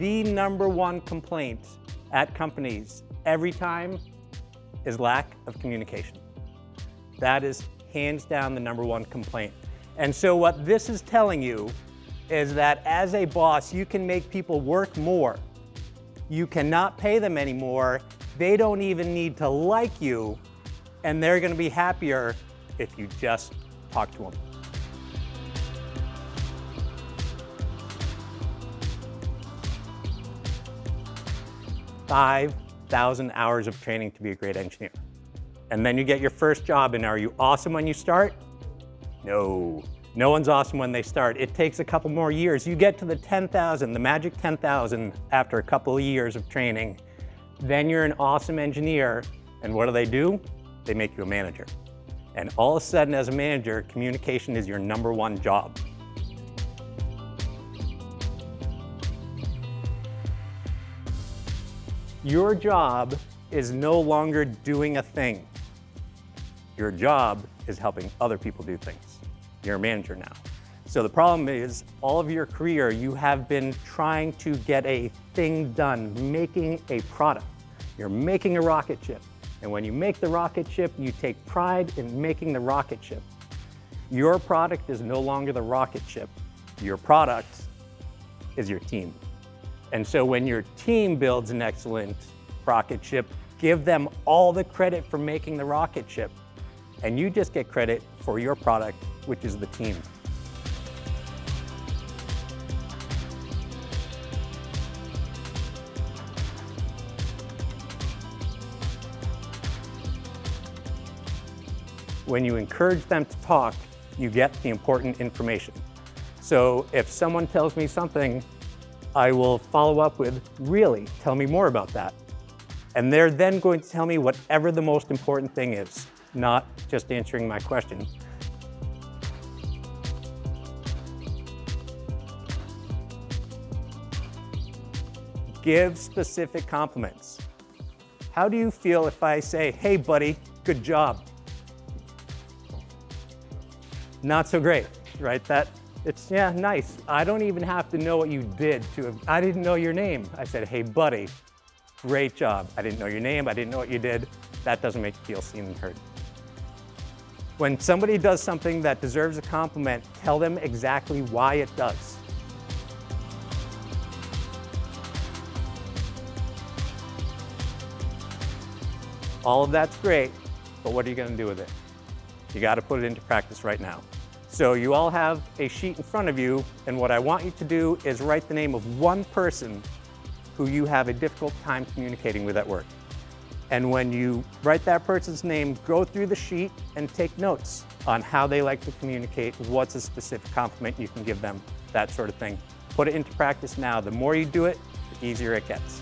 the #1 complaint at companies every time is lack of communication. That is hands down the #1 complaint. And so what this is telling you is that as a boss, you can make people work more. You cannot pay them anymore. They don't even need to like you, and they're going to be happier if you just talk to them. $5,000 hours of training to be a great engineer. And then you get your first job, and are you awesome when you start? No. No one's awesome when they start. It takes a couple more years. You get to the 10,000, the magic 10,000 after a couple of years of training. Then you're an awesome engineer, and what do? They make you a manager. And all of a sudden, as a manager, communication is your #1 job. Your job is no longer doing a thing. Your job is helping other people do things. You're a manager now. So the problem is, all of your career, you have been trying to get a thing done, making a product. You're making a rocket ship. And when you make the rocket ship, you take pride in making the rocket ship. Your product is no longer the rocket ship. Your product is your team. And so when your team builds an excellent rocket ship, give them all the credit for making the rocket ship. And you just get credit for your product, which is the team. When you encourage them to talk, you get the important information. So if someone tells me something, I will follow up with, really, tell me more about that. And they're then going to tell me whatever the most important thing is, not just answering my question. Give specific compliments. How do you feel if I say, hey buddy, good job? Not so great, right? It's, yeah, nice. I don't even have to know what you did I didn't know your name. I said, hey buddy, great job. I didn't know your name, I didn't know what you did. That doesn't make you feel seen and heard. When somebody does something that deserves a compliment, tell them exactly why it does. All of that's great, but what are you going to do with it? You got to put it into practice right now. So you all have a sheet in front of you, and what I want you to do is write the name of one person who you have a difficult time communicating with at work. And when you write that person's name, go through the sheet and take notes on how they like to communicate, what's a specific compliment you can give them, that sort of thing. Put it into practice now. The more you do it, the easier it gets.